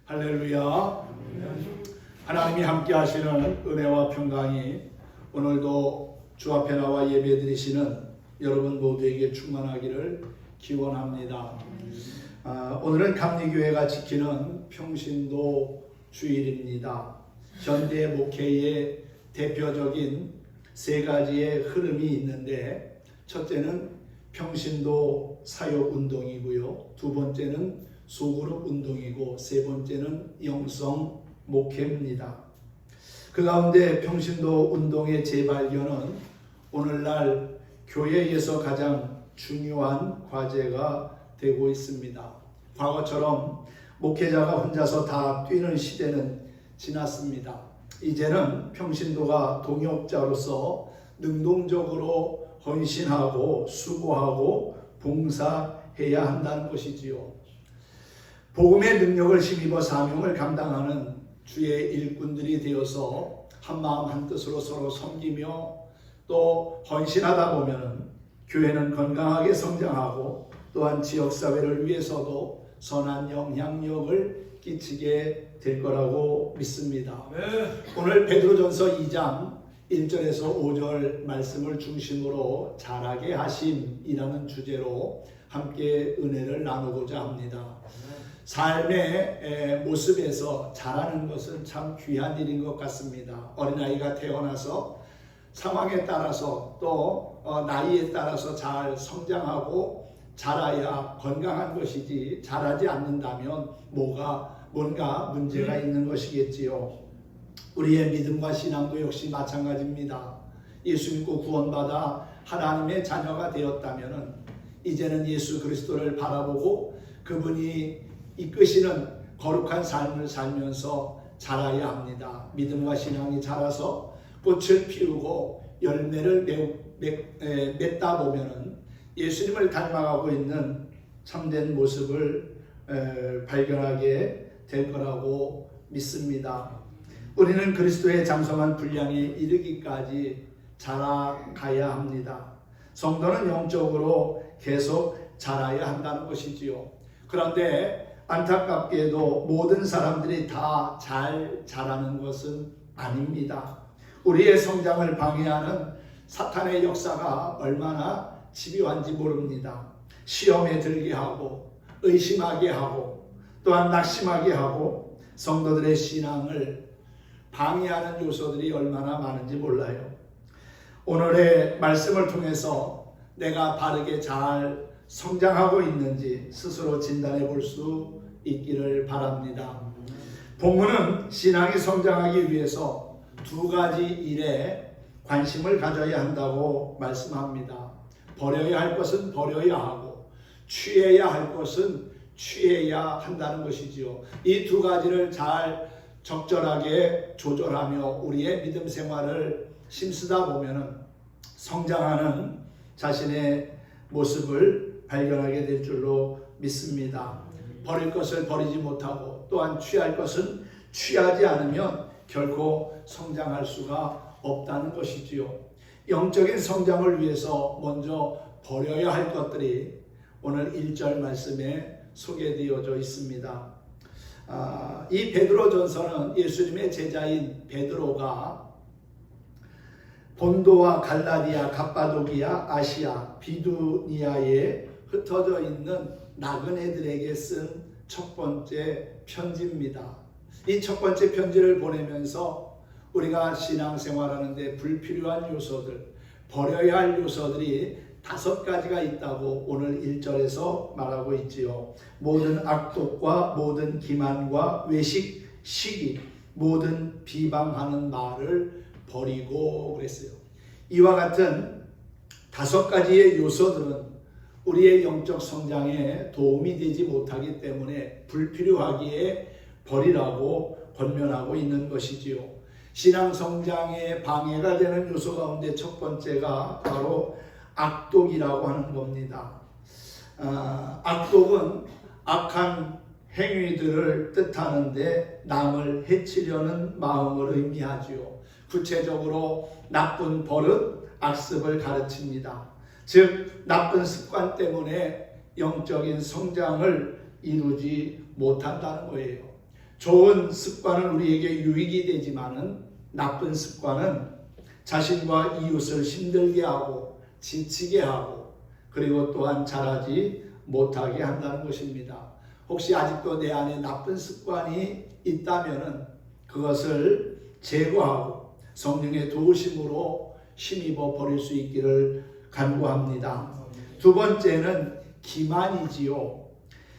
할렐루야. 하나님이 함께 하시는 은혜와 평강이 오늘도 주 앞에 나와 예배 드리시는 여러분 모두에게 충만하기를 기원합니다. 오늘은 감리교회가 지키는 평신도 주일입니다. 현대 목회의 대표적인 세 가지의 흐름이 있는데, 첫째는 평신도 사역 운동이고요, 두 번째는 소그룹 운동이고, 세 번째는 영성 목회입니다. 그 가운데 평신도 운동의 재발견은 오늘날 교회에서 가장 중요한 과제가 되고 있습니다. 과거처럼 목회자가 혼자서 다 뛰는 시대는 지났습니다. 이제는 평신도가 동역자로서 능동적으로 헌신하고 수고하고 봉사해야 한다는 것이지요. 복음의 능력을 힘입어 사명을 감당하는 주의 일꾼들이 되어서 한마음 한뜻으로 서로 섬기며 또 헌신하다 보면 교회는 건강하게 성장하고 또한 지역사회를 위해서도 선한 영향력을 끼치게 될 거라고 믿습니다. 오늘 베드로전서 2장 1절에서 5절 말씀을 중심으로 잘하게 하심이라는 주제로 함께 은혜를 나누고자 합니다. 삶의 모습에서 잘하는 것은 참 귀한 일인 것 같습니다. 어린아이가 태어나서 상황에 따라서 또 나이에 따라서 잘 성장하고 자라야 건강한 것이지, 자라지 않는다면 뭔가 문제가 있는 것이겠지요. 우리의 믿음과 신앙도 역시 마찬가지입니다. 예수 믿고 구원받아 하나님의 자녀가 되었다면 이제는 예수 그리스도를 바라보고 그분이 이끄시는 거룩한 삶을 살면서 자라야 합니다. 믿음과 신앙이 자라서 꽃을 피우고 열매를 맺다 보면 예수님을 닮아가고 있는 참된 모습을 발견하게 될 거라고 믿습니다. 우리는 그리스도의 장성한 분량에 이르기까지 자라가야 합니다. 성도는 영적으로 계속 자라야 한다는 것이지요. 그런데 안타깝게도 모든 사람들이 다 잘 자라는 것은 아닙니다. 우리의 성장을 방해하는 사탄의 역사가 얼마나 집요한지 모릅니다. 시험에 들게 하고 의심하게 하고 또한 낙심하게 하고 성도들의 신앙을 방해하는 요소들이 얼마나 많은지 몰라요. 오늘의 말씀을 통해서 내가 바르게 잘 성장하고 있는지 스스로 진단해 볼 수 있기를 바랍니다. 본문은 신앙이 성장하기 위해서 두 가지 일에 관심을 가져야 한다고 말씀합니다. 버려야 할 것은 버려야 하고 취해야 할 것은 취해야 한다는 것이지요. 이 두 가지를 잘 적절하게 조절하며 우리의 믿음 생활을 힘쓰다 보면 성장하는 자신의 모습을 발견하게 될 줄로 믿습니다. 버릴 것을 버리지 못하고 또한 취할 것은 취하지 않으면 결코 성장할 수가 없다는 것이지요. 영적인 성장을 위해서 먼저 버려야 할 것들이 오늘 1절 말씀에 소개되어져 있습니다. 이 베드로전서는 예수님의 제자인 베드로가 본도와 갈라디아, 갑바도기아, 아시아, 비두니아에 흩어져 있는 나그네들에게 쓴 첫 번째 편지입니다. 이 첫 번째 편지를 보내면서 우리가 신앙생활하는데 불필요한 요소들, 버려야 할 요소들이 5가지가 있다고 오늘 1절에서 말하고 있지요. 모든 악독과 모든 기만과 외식, 시기, 모든 비방하는 말을 버리고 그랬어요. 이와 같은 5가지의 요소들은 우리의 영적 성장에 도움이 되지 못하기 때문에 불필요하기에 버리라고 권면하고 있는 것이지요. 신앙 성장에 방해가 되는 요소 가운데 첫 번째가 바로 악독이라고 하는 겁니다. 악독은 악한 행위들을 뜻하는데 남을 해치려는 마음을 의미하지요. 구체적으로 나쁜 버릇, 악습을 가르칩니다. 즉 나쁜 습관 때문에 영적인 성장을 이루지 못한다는 거예요. 좋은 습관은 우리에게 유익이 되지만은 나쁜 습관은 자신과 이웃을 힘들게 하고 지치게 하고 그리고 또한 잘하지 못하게 한다는 것입니다. 혹시 아직도 내 안에 나쁜 습관이 있다면은 그것을 제거하고 성령의 도우심으로 힘입어 버릴 수 있기를 간구합니다. 두 번째는 기만이지요.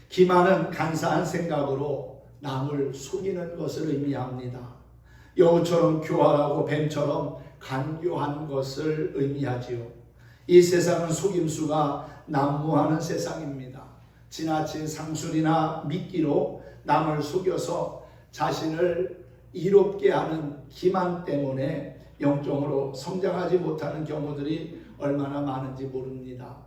기만은 간사한 생각으로 남을 속이는 것을 의미합니다. 여우처럼 교활하고 뱀처럼 간교한 것을 의미하지요. 이 세상은 속임수가 난무하는 세상입니다. 지나친 상술이나 미끼로 남을 속여서 자신을 이롭게 하는 기만 때문에 영적으로 성장하지 못하는 경우들이 얼마나 많은지 모릅니다.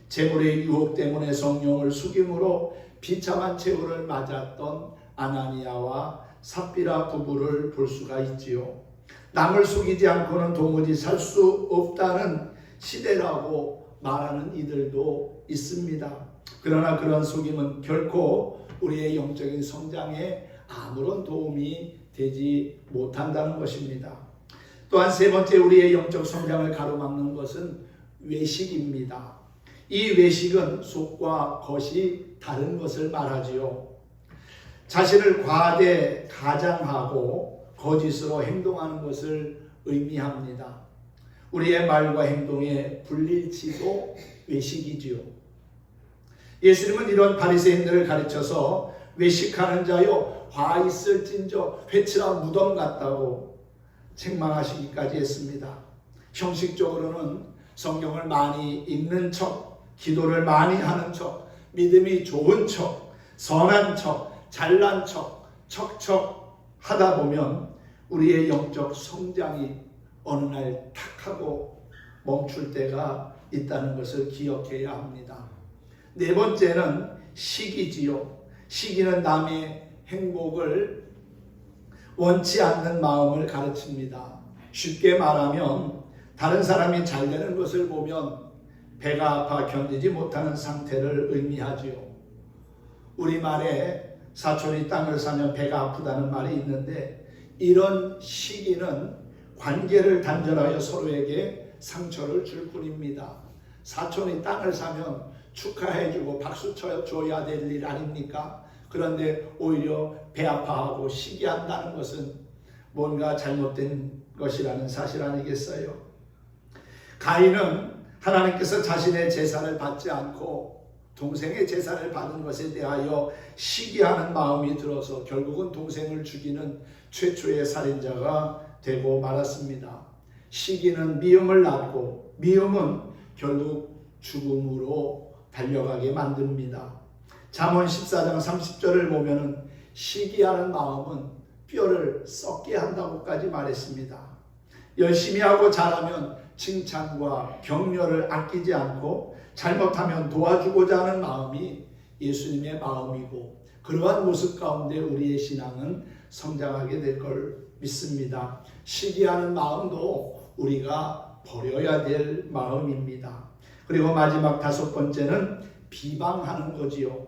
재물의 유혹 때문에 성령을 속임으로 비참한 최후를 맞았던 아나니아와 삽비라 부부를 볼 수가 있지요. 남을 속이지 않고는 도무지 살 수 없다는 시대라고 말하는 이들도 있습니다. 그러나 그런 속임은 결코 우리의 영적인 성장에 아무런 도움이 되지 못한다는 것입니다. 또한 세 번째 우리의 영적 성장을 가로막는 것은 외식입니다. 이 외식은 속과 겉이 다른 것을 말하지요. 자신을 과대 가장하고 거짓으로 행동하는 것을 의미합니다. 우리의 말과 행동의 불일치도 외식이지요. 예수님은 이런 바리새인들을 가르쳐서 외식하는 자여 화 있을진저 회치라 무덤 같다고 책망하시기까지 했습니다. 형식적으로는 성경을 많이 읽는 척, 기도를 많이 하는 척, 믿음이 좋은 척, 선한 척, 잘난 척, 척척 하다 보면 우리의 영적 성장이 어느 날 탁 하고 멈출 때가 있다는 것을 기억해야 합니다. 네 번째는 시기지요. 시기는 남의 행복을 원치 않는 마음을 가르칩니다. 쉽게 말하면 다른 사람이 잘 되는 것을 보면 배가 아파 견디지 못하는 상태를 의미하지요. 우리말에 사촌이 땅을 사면 배가 아프다는 말이 있는데 이런 시기는 관계를 단절하여 서로에게 상처를 줄 뿐입니다. 사촌이 땅을 사면 축하해주고 박수 쳐줘야 될 일 아닙니까? 그런데 오히려 배 아파하고 시기한다는 것은 뭔가 잘못된 것이라는 사실 아니겠어요? 가인은 하나님께서 자신의 제사를 받지 않고 동생의 제사를 받은 것에 대하여 시기하는 마음이 들어서 결국은 동생을 죽이는 최초의 살인자가 되고 말았습니다. 시기는 미움을 낳고 미움은 결국 죽음으로 달려가게 만듭니다. 잠언 14장 30절을 보면은 시기하는 마음은 뼈를 썩게 한다고까지 말했습니다. 열심히 하고 잘하면 칭찬과 격려를 아끼지 않고 잘못하면 도와주고자 하는 마음이 예수님의 마음이고 그러한 모습 가운데 우리의 신앙은 성장하게 될 걸 믿습니다. 시기하는 마음도 우리가 버려야 될 마음입니다. 그리고 마지막 다섯 번째는 비방하는 거지요.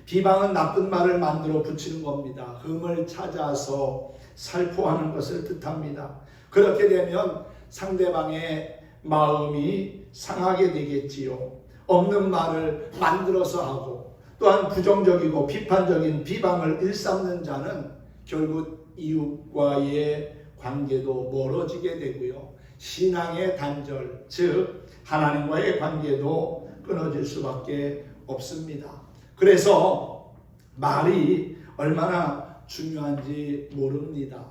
비방은 나쁜 말을 만들어 붙이는 겁니다. 흠을 찾아서 살포하는 것을 뜻합니다. 그렇게 되면 상대방의 마음이 상하게 되겠지요. 없는 말을 만들어서 하고 또한 부정적이고 비판적인 비방을 일삼는 자는 결국 이웃과의 관계도 멀어지게 되고요. 신앙의 단절, 즉 하나님과의 관계도 끊어질 수밖에 없습니다. 그래서 말이 얼마나 중요한지 모릅니다.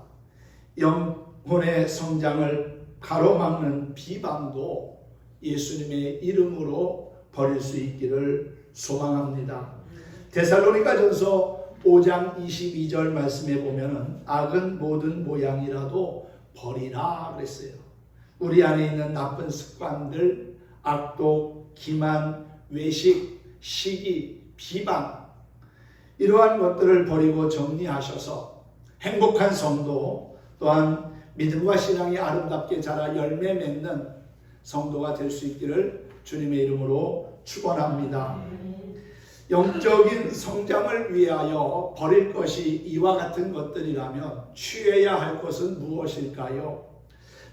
영혼의 성장을 가로막는 비방도 예수님의 이름으로 버릴 수 있기를 소망합니다. 데살로니가전서 5장 22절 말씀에 보면은 악은 모든 모양이라도 버리라 그랬어요. 우리 안에 있는 나쁜 습관들, 악독, 기만, 외식, 시기, 비방 이러한 것들을 버리고 정리하셔서 행복한 성도 또한 믿음과 신앙이 아름답게 자라 열매 맺는 성도가 될 수 있기를 주님의 이름으로 축원합니다. 영적인 성장을 위하여 버릴 것이 이와 같은 것들이라면 취해야 할 것은 무엇일까요?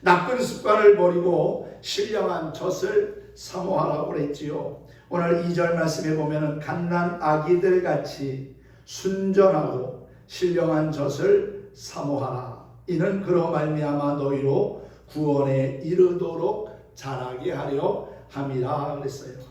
나쁜 습관을 버리고 신령한 젖을 사모하라고 그랬지요. 오늘 2절 말씀에 보면은 갓난 아기들 같이 순전하고 신령한 젖을 사모하라. 이는 그로 말미암아 너희로 구원에 이르도록 자라게 하려 함이라 그랬어요.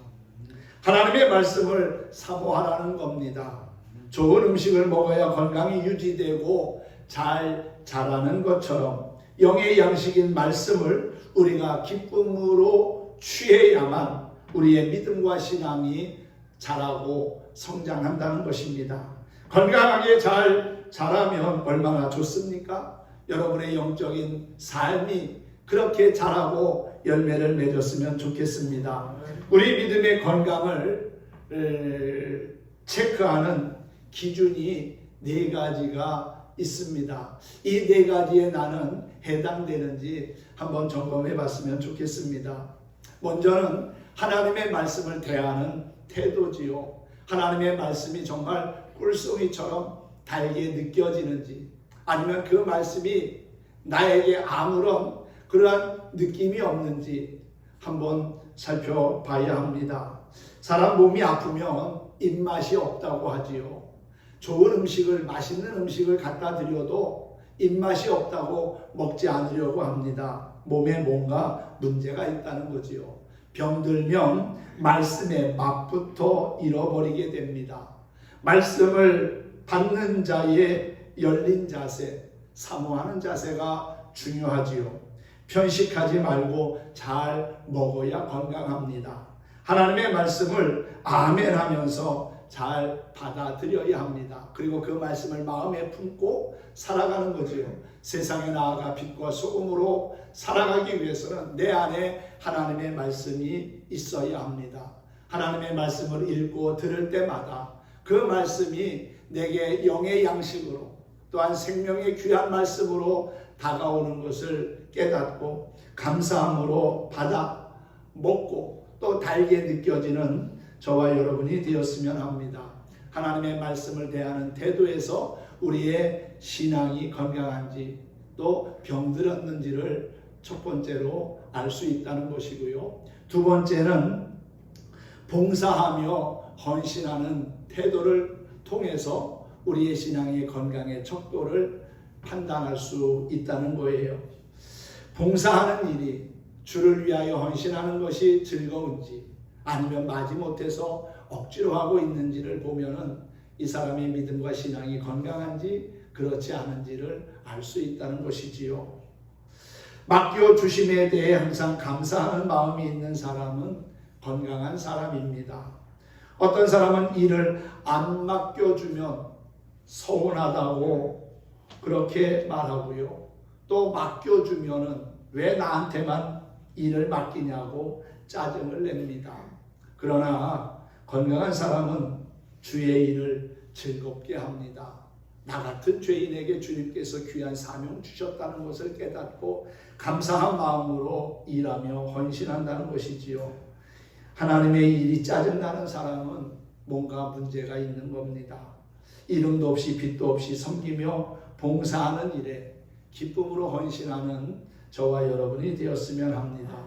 하나님의 말씀을 사모하라는 겁니다. 좋은 음식을 먹어야 건강이 유지되고 잘 자라는 것처럼 영의 양식인 말씀을 우리가 기쁨으로 취해야만 우리의 믿음과 신앙이 자라고 성장한다는 것입니다. 건강하게 잘 자라면 얼마나 좋습니까? 여러분의 영적인 삶이 그렇게 자라고 열매를 맺었으면 좋겠습니다. 우리 믿음의 건강을 체크하는 기준이 4가지가 있습니다. 이 4가지에 나는 해당되는지 한번 점검해 봤으면 좋겠습니다. 먼저는 하나님의 말씀을 대하는 태도지요. 하나님의 말씀이 정말 꿀송이처럼 달게 느껴지는지, 아니면 그 말씀이 나에게 아무런 그러한 느낌이 없는지 한번 살펴봐야 합니다. 사람 몸이 아프면 입맛이 없다고 하지요. 좋은 음식을, 맛있는 음식을 갖다 드려도 입맛이 없다고 먹지 않으려고 합니다. 몸에 뭔가 문제가 있다는 거지요. 병들면 말씀의 맛부터 잃어버리게 됩니다. 말씀을 받는 자의 열린 자세, 사모하는 자세가 중요하지요. 편식하지 말고 잘 먹어야 건강합니다. 하나님의 말씀을 아멘 하면서 잘 받아들여야 합니다. 그리고 그 말씀을 마음에 품고 살아가는 거지요. 세상에 나아가 빛과 소금으로 살아가기 위해서는 내 안에 하나님의 말씀이 있어야 합니다. 하나님의 말씀을 읽고 들을 때마다 그 말씀이 내게 영의 양식으로, 또한 생명의 귀한 말씀으로 다가오는 것을 깨닫고 감사함으로 받아 먹고 또 달게 느껴지는 저와 여러분이 되었으면 합니다. 하나님의 말씀을 대하는 태도에서 우리의 신앙이 건강한지 또 병들었는지를 첫 번째로 알 수 있다는 것이고요. 두 번째는 봉사하며 헌신하는 태도를 통해서 우리의 신앙의 건강의 척도를 판단할 수 있다는 거예요. 봉사하는 일이, 주를 위하여 헌신하는 것이 즐거운지 아니면 마지못해서 억지로 하고 있는지를 보면은 이 사람의 믿음과 신앙이 건강한지 그렇지 않은지를 알 수 있다는 것이지요. 맡겨주심에 대해 항상 감사하는 마음이 있는 사람은 건강한 사람입니다. 어떤 사람은 일을 안 맡겨주면 서운하다고 그렇게 말하고요. 또 맡겨주면은 왜 나한테만 일을 맡기냐고 짜증을 냅니다. 그러나 건강한 사람은 주의 일을 즐겁게 합니다. 나 같은 죄인에게 주님께서 귀한 사명 주셨다는 것을 깨닫고 감사한 마음으로 일하며 헌신한다는 것이지요. 하나님의 일이 짜증나는 사람은 뭔가 문제가 있는 겁니다. 이름도 없이 빛도 없이 섬기며 봉사하는 일에 기쁨으로 헌신하는 저와 여러분이 되었으면 합니다.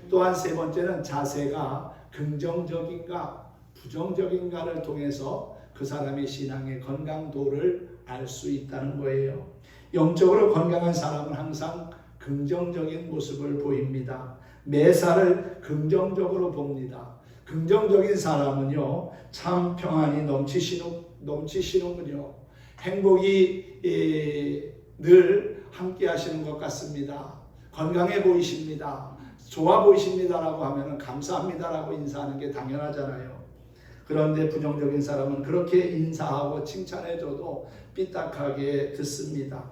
또한 세 번째는 자세가 긍정적인가 부정적인가를 통해서 그 사람의 신앙의 건강도를 알 수 있다는 거예요. 영적으로 건강한 사람은 항상 긍정적인 모습을 보입니다. 매사를 긍정적으로 봅니다. 긍정적인 사람은요, 참 평안이 넘치시는군요. 행복이 늘 함께 하시는 것 같습니다. 건강해 보이십니다. 좋아 보이십니다라고 하면 감사합니다라고 인사하는 게 당연하잖아요. 그런데 부정적인 사람은 그렇게 인사하고 칭찬해줘도 삐딱하게 듣습니다.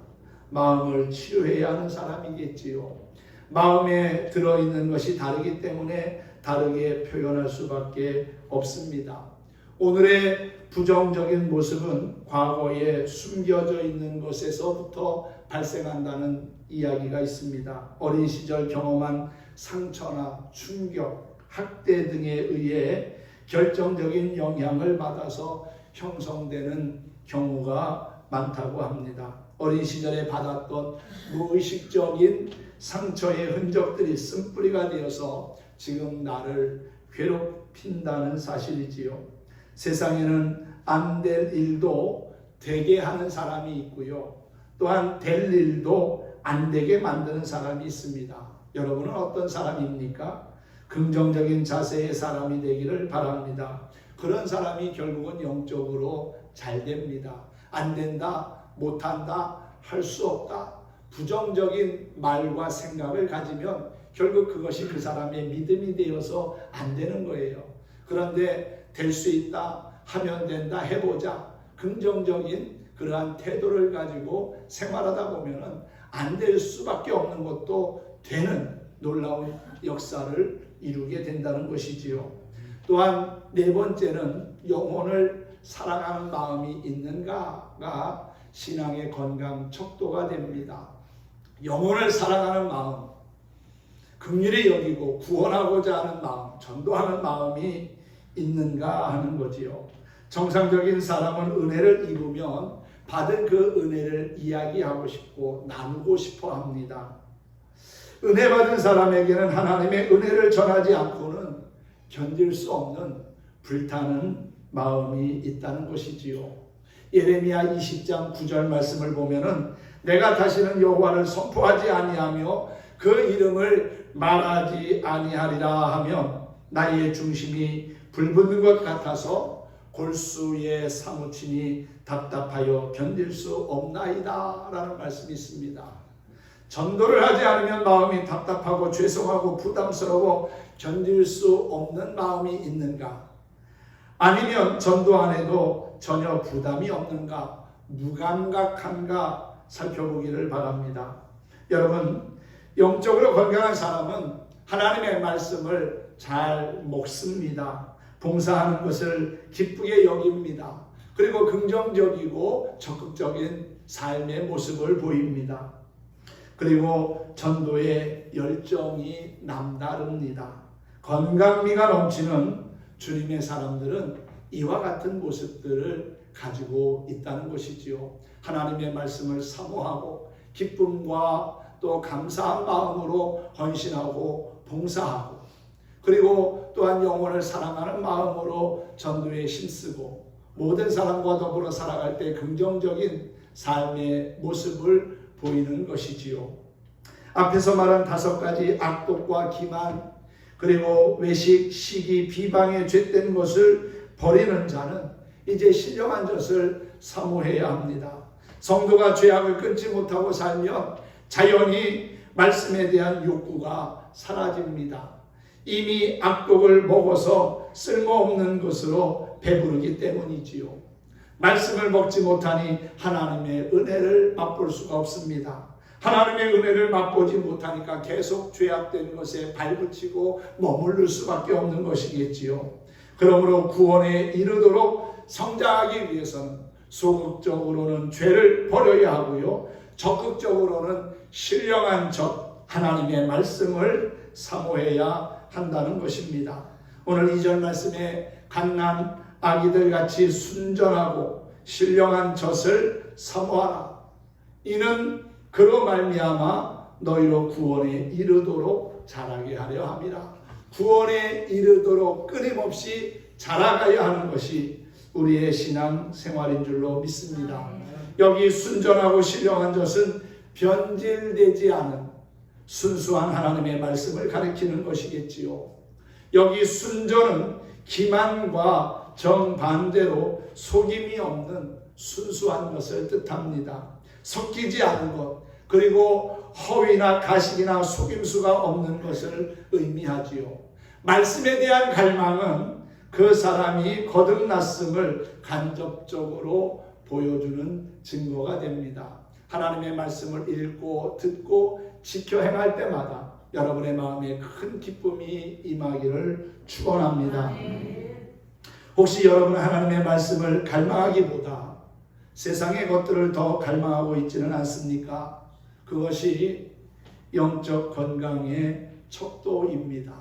마음을 치유해야 하는 사람이겠지요. 마음에 들어있는 것이 다르기 때문에 다르게 표현할 수밖에 없습니다. 오늘의 부정적인 모습은 과거에 숨겨져 있는 것에서부터 발생한다는 이야기가 있습니다. 어린 시절 경험한 상처나 충격, 학대 등에 의해 결정적인 영향을 받아서 형성되는 경우가 많다고 합니다. 어린 시절에 받았던 무의식적인 상처의 흔적들이 쓴뿌리가 되어서 지금 나를 괴롭힌다는 사실이지요. 세상에는 안 될 일도 되게 하는 사람이 있고요. 또한 될 일도 안 되게 만드는 사람이 있습니다. 여러분은 어떤 사람입니까? 긍정적인 자세의 사람이 되기를 바랍니다. 그런 사람이 결국은 영적으로 잘 됩니다. 안 된다, 못한다, 할 수 없다, 부정적인 말과 생각을 가지면 결국 그것이 그 사람의 믿음이 되어서 안 되는 거예요. 그런데 될 수 있다, 하면 된다, 해보자, 긍정적인 그러한 태도를 가지고 생활하다 보면은 안 될 수밖에 없는 것도 되는 놀라운 역사를 이루게 된다는 것이지요. 또한 네 번째는 영혼을 사랑하는 마음이 있는가가 신앙의 건강 척도가 됩니다. 영혼을 사랑하는 마음, 긍휼히 여기고 구원하고자 하는 마음, 전도하는 마음이 있는가 하는 거지요. 정상적인 사람은 은혜를 입으면 받은 그 은혜를 이야기하고 싶고 나누고 싶어 합니다. 은혜 받은 사람에게는 하나님의 은혜를 전하지 않고는 견딜 수 없는 불타는 마음이 있다는 것이지요. 예레미야 20장 9절 말씀을 보면은 내가 다시는 여호와를 선포하지 아니하며 그 이름을 말하지 아니하리라 하면 나의 중심이 불붙는 것 같아서 골수에 사무치니 답답하여 견딜 수 없나이다 라는 말씀이 있습니다. 전도를 하지 않으면 마음이 답답하고 죄송하고 부담스러워 견딜 수 없는 마음이 있는가? 아니면 전도 안 해도 전혀 부담이 없는가? 무감각한가? 살펴보기를 바랍니다. 여러분, 영적으로 건강한 사람은 하나님의 말씀을 잘 먹습니다. 봉사하는 것을 기쁘게 여깁니다. 그리고 긍정적이고 적극적인 삶의 모습을 보입니다. 그리고 전도의 열정이 남다릅니다. 건강미가 넘치는 주님의 사람들은 이와 같은 모습들을 가지고 있다는 것이지요. 하나님의 말씀을 사모하고 기쁨과 또 감사한 마음으로 헌신하고 봉사하고, 그리고 또한 영혼을 사랑하는 마음으로 전도에 힘쓰고 모든 사람과 더불어 살아갈 때 긍정적인 삶의 모습을 보이는 것이지요. 앞에서 말한 5가지 악독과 기만, 그리고 외식, 시기, 비방에 죄된 것을 버리는 자는 이제 신령한 젖을 사모해야 합니다. 성도가 죄악을 끊지 못하고 살면 자연히 말씀에 대한 욕구가 사라집니다. 이미 악독을 먹어서 쓸모없는 것으로 배부르기 때문이지요. 말씀을 먹지 못하니 하나님의 은혜를 맛볼 수가 없습니다. 하나님의 은혜를 맛보지 못하니까 계속 죄악된 것에 발붙이고 머무를 수밖에 없는 것이겠지요. 그러므로 구원에 이르도록 성장하기 위해서는 소극적으로는 죄를 버려야 하고요, 적극적으로는 신령한 젖 하나님의 말씀을 사모해야 한다는 것입니다. 오늘 2절 말씀에 갓난 아기들 같이 순전하고 신령한 젖을 사모하라. 이는 그로 말미암아 너희로 구원에 이르도록 자라게 하려 함이라. 구원에 이르도록 끊임없이 자라가야 하는 것이 우리의 신앙 생활인 줄로 믿습니다. 여기 순전하고 신령한 젖은 변질되지 않은 순수한 하나님의 말씀을 가리키는 것이겠지요. 여기 순전은 기만과 정반대로 속임이 없는 순수한 것을 뜻합니다. 섞이지 않은 것, 그리고 허위나 가식이나 속임수가 없는 것을 의미하지요. 말씀에 대한 갈망은 그 사람이 거듭났음을 간접적으로 보여주는 증거가 됩니다. 하나님의 말씀을 읽고 듣고 지켜 행할 때마다 여러분의 마음에 큰 기쁨이 임하기를 축원합니다. 혹시 여러분은 하나님의 말씀을 갈망하기보다 세상의 것들을 더 갈망하고 있지는 않습니까? 그것이 영적 건강의 척도입니다.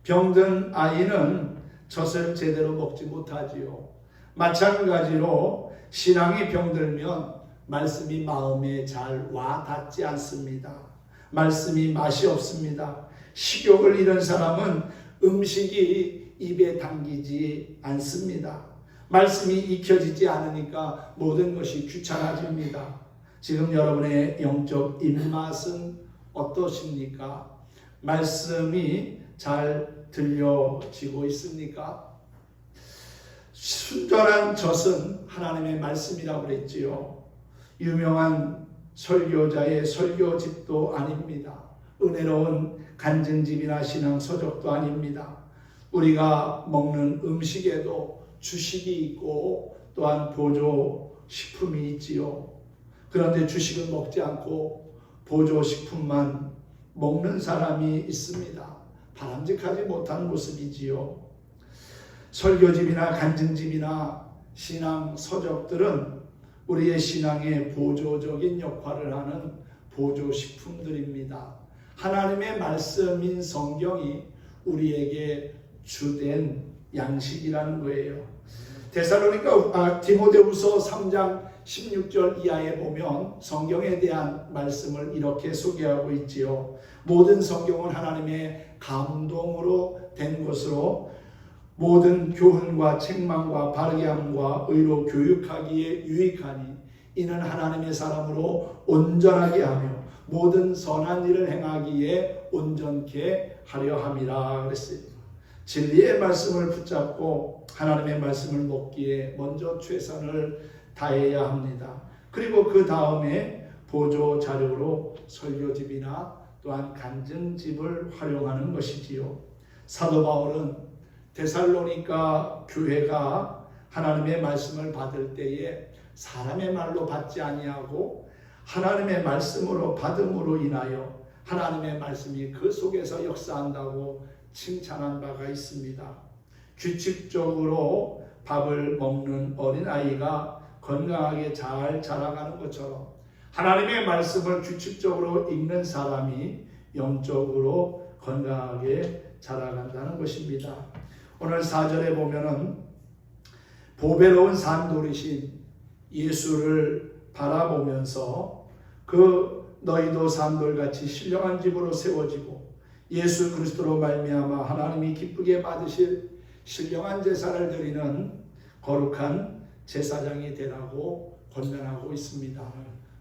병든 아이는 젖을 제대로 먹지 못하지요. 마찬가지로 신앙이 병들면 말씀이 마음에 잘 와 닿지 않습니다. 말씀이 맛이 없습니다. 식욕을 잃은 사람은 음식이 입에 당기지 않습니다. 말씀이 익혀지지 않으니까 모든 것이 귀찮아집니다. 지금 여러분의 영적 입맛은 어떠십니까? 말씀이 잘 들려지고 있습니까? 순전한 젖은 하나님의 말씀이라고 그랬지요. 유명한 설교자의 설교집도 아닙니다. 은혜로운 간증집이나 신앙 서적도 아닙니다. 우리가 먹는 음식에도 주식이 있고 또한 보조식품이 있지요. 그런데 주식은 먹지 않고 보조식품만 먹는 사람이 있습니다. 바람직하지 못한 모습이지요. 설교집이나 간증집이나 신앙 서적들은 우리의 신앙에 보조적인 역할을 하는 보조식품들입니다. 하나님의 말씀인 성경이 우리에게 주된 양식이라는 거예요. 디모데후서 3장 16절 이하에 보면 성경에 대한 말씀을 이렇게 소개하고 있지요. 모든 성경은 하나님의 감동으로 된 것으로 모든 교훈과 책망과 바르게 함과 의로 교육하기에 유익하니 이는 하나님의 사람으로 온전하게 하며 모든 선한 일을 행하기에 온전케 하려 함이라 그랬어요. 진리의 말씀을 붙잡고 하나님의 말씀을 먹기에 먼저 최선을 다해야 합니다. 그리고 그 다음에 보조 자료로 설교집이나 또한 간증집을 활용하는 것이지요. 사도 바울은 데살로니가 교회가 하나님의 말씀을 받을 때에 사람의 말로 받지 아니하고 하나님의 말씀으로 받음으로 인하여 하나님의 말씀이 그 속에서 역사한다고 칭찬한 바가 있습니다. 규칙적으로 밥을 먹는 어린아이가 건강하게 잘 자라가는 것처럼 하나님의 말씀을 규칙적으로 읽는 사람이 영적으로 건강하게 자라간다는 것입니다. 오늘 4절에 보면은 보배로운 산돌이신 예수를 바라보면서 너희도 산돌같이 신령한 집으로 세워지고 예수 그리스도로 말미암아 하나님이 기쁘게 받으실 신령한 제사를 드리는 거룩한 제사장이 되라고 권면하고 있습니다.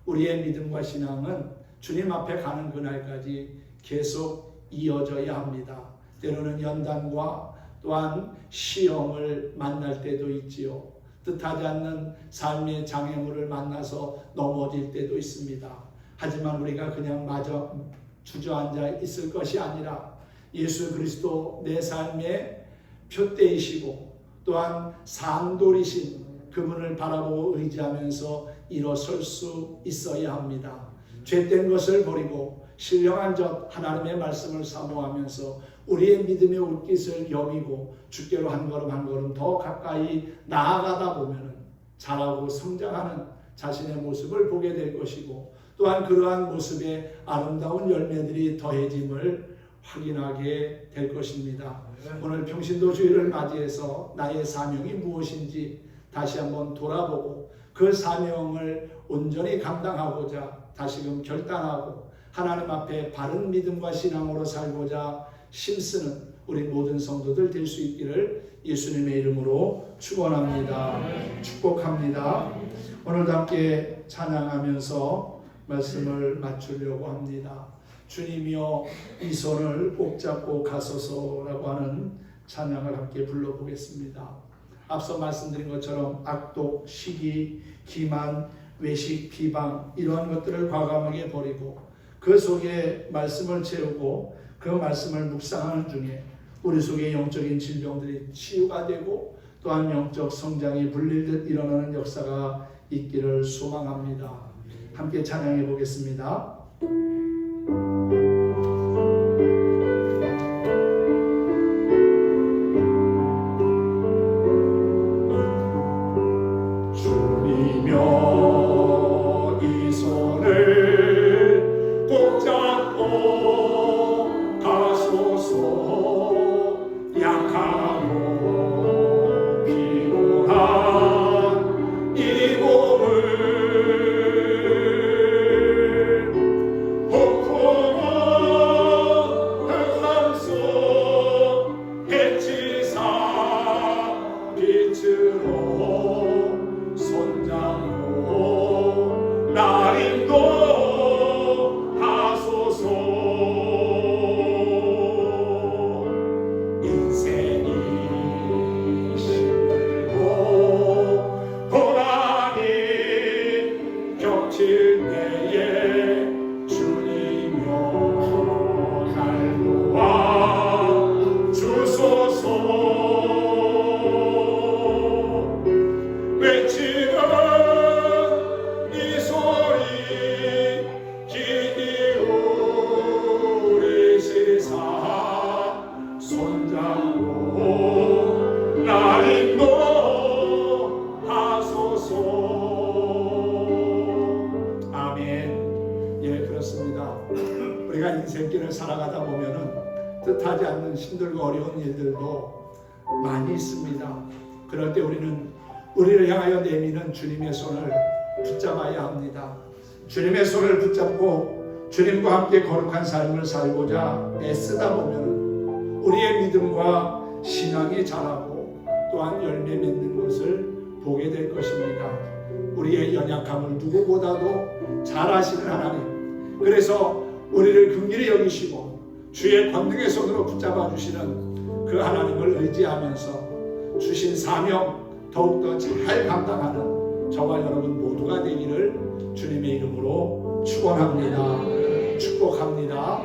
우리의 믿음과 신앙은 주님 앞에 가는 그날까지 계속 이어져야 합니다. 때로는 연단과 또한 시험을 만날 때도 있지요. 뜻하지 않는 삶의 장애물을 만나서 넘어질 때도 있습니다. 하지만 우리가 그냥 마저 주저앉아 있을 것이 아니라 예수 그리스도 내 삶의 표대이시고 또한 산돌이신 그분을 바라보고 의지하면서 일어설 수 있어야 합니다. 죄된 것을 버리고 신령한 것 하나님의 말씀을 사모하면서 우리의 믿음의 올깃을 여기고 주께로 한 걸음 한 걸음 더 가까이 나아가다 보면 자라고 성장하는 자신의 모습을 보게 될 것이고 또한 그러한 모습에 아름다운 열매들이 더해짐을 확인하게 될 것입니다. 오늘 평신도 주일을 맞이해서 나의 사명이 무엇인지 다시 한번 돌아보고 그 사명을 온전히 감당하고자 다시금 결단하고 하나님 앞에 바른 믿음과 신앙으로 살고자 힘쓰는 우리 모든 성도들 될 수 있기를 예수님의 이름으로 축원합니다. 축복합니다. 오늘도 함께 찬양하면서 말씀을 마치려고 합니다. 주님이여 이 손을 꼭 잡고 가소서라고 하는 찬양을 함께 불러보겠습니다. 앞서 말씀드린 것처럼 악독, 시기, 기만, 외식, 비방 이러한 것들을 과감하게 버리고 그 속에 말씀을 채우고 그 말씀을 묵상하는 중에 우리 속에 영적인 질병들이 치유가 되고 또한 영적 성장이 불릴듯 일어나는 역사가 있기를 소망합니다. 함께 찬양해 보겠습니다. 주님여 이 손을 꼭 잡고 가소서 약하고 닥칠 때에 주님여 날 도와 주소서. 외치는 이 소리 기이 우리시사 손잡고 날 인도하소서. 아멘. 예, 그렇습니다. 우리가 인생길을 살아가다 보면은 뜻하지 않는 힘들고 어려운 일들도 많이 있습니다. 그럴 때 우리는 우리를 향하여 내미는 주님의 손을 붙잡아야 합니다. 주님의 손을 붙잡고 주님과 함께 거룩한 삶을 살고자 애쓰다 보면 우리의 믿음과 신앙이 자라고 또한 열매 맺는 것을 보게 될 것입니다. 우리의 연약함을 누구보다도 잘 아시는 하나님, 그래서 우리를 긍휼히 여기시고 주의 권능의 손으로 붙잡아 주시는 그 하나님을 의지하면서 주신 사명 더욱더 잘 감당하는 저와 여러분 모두가 되기를 주님의 이름으로 축원합니다. 축복합니다.